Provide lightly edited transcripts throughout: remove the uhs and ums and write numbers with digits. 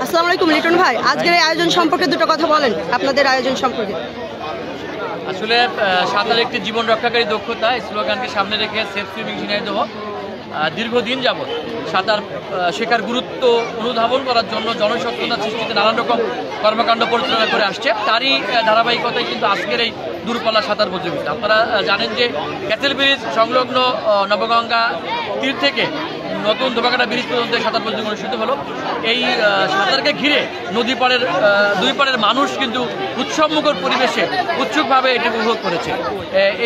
আসসালামু আলাইকুম লিটন ভাই, আজকের এই আয়োজন সম্পর্কে দুটো কথা বলেন, আপনাদের আয়োজন সম্পর্কে। আসলে সাঁতার একটি জীবন রক্ষাকারী দক্ষতা, এই স্লোগানকে সামনে রেখে সেফ সুইমিং ঝিনাইদহ দীর্ঘদিন যাবৎ সাঁতার শেখার গুরুত্ব অনুধাবন করার জন্য জনসচেতনতা সৃষ্টিতে নানান রকম কর্মকাণ্ড পরিচালনা করে আসছে। তারই ধারাবাহিকতায় কিন্তু আজকের এই দূরপাল্লা সাঁতার প্রতিযোগিতা। আপনারা জানেন যে ক্যাসেল ব্রিজ সংলগ্ন নবগঙ্গা তীর থেকে নতুন ধোবাঘাটা ব্রিজ পর্যন্ত সাঁতার প্রতিযোগিতা অনুষ্ঠিত হলো। এই সাঁতারকে ঘিরে নদী পাড়ের দুই পাড়ের মানুষ কিন্তু উৎসবমুখর পরিবেশে উৎসুকভাবে এটি উপভোগ করেছে।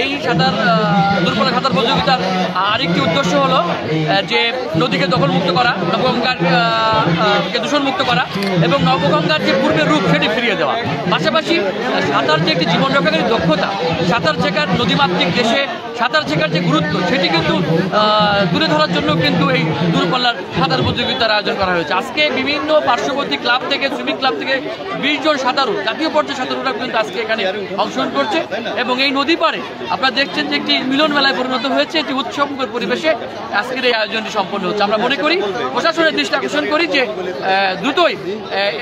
এই দূরপাল্লা সাঁতার প্রতিযোগিতার আরেকটি উদ্দেশ্য হলো যে নদীকে দখলমুক্ত করা, নবগঙ্গাকে দূষণমুক্ত করা এবং নবগঙ্গার যে পূর্বের রূপ সেটি ফিরিয়ে দেওয়া। পাশাপাশি সাঁতার যে একটি জীবন রক্ষাকারী দক্ষতা, সাঁতার শেখার নদীমাতৃক দেশে সাঁতার শেখার যে গুরুত্ব সেটি কিন্তু তুলে ধরার জন্য কিন্তু এই দূরপাল্লার সাঁতার প্রতিযোগিতার আয়োজন করা হয়েছে। আজকে বিভিন্ন পার্শ্ববর্তী ক্লাব থেকে, সুইমিং ক্লাব থেকে 20 জন সাঁতারু, জাতীয় পর্যায়ে সাঁতারুরা কিন্তু আজকে এখানে অংশগ্রহণ করছে এবং এই নদী পাড়ে আপনারা দেখছেন যে একটি মিলন মেলায় পরিণত হয়েছে, একটি উৎসবমুখর পরিবেশে আজকের এই আয়োজনটি সম্পন্ন হচ্ছে। আমরা মনে করি, প্রশাসনের দৃষ্টি আকর্ষণ করি যে দ্রুতই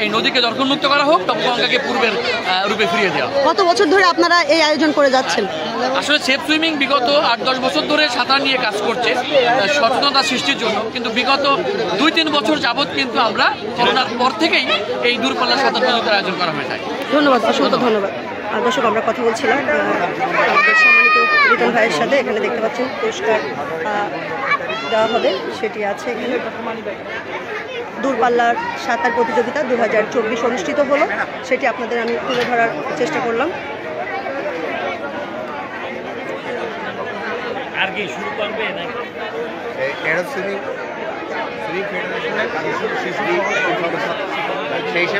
এই নদীকে দখলমুক্ত করা হোক, নবগঙ্গাকে পূর্বের রূপে ফিরিয়ে দেওয়া। কত বছর ধরে আপনারা এই আয়োজন করে যাচ্ছেন? আসলে সেফ সুইমিং বিগত 8-10 বছর ধরে সাঁতার নিয়ে কাজ করছে সচেতনতা সৃষ্টির জন্য, কিন্তু বিগত 2-3 বছর যাবৎ কিন্তু আমরা করোনার পর থেকেই এই দূরপাল্লা সাঁতার প্রতিযোগিতার আয়োজন করা হয়ে থাকে। ধন্যবাদ, অসংখ্য ধন্যবাদ। দর্শক, আমরা কথা বলছিলাম আমাদের সম্মানিত লিটন ভাইয়ের সাথে। এখানে দেখতে পাচ্ছেন পুরস্কার দেওয়া হবে, সেটি আছে এখানে। দূরপাল্লার সাঁতার প্রতিযোগিতা 2024 অনুষ্ঠিত হলো, সেটি আপনাদের আমি তুলে ধরার চেষ্টা করলাম। আর কি শুরু করবে নাকি? সুইমিং ফেডারেশনের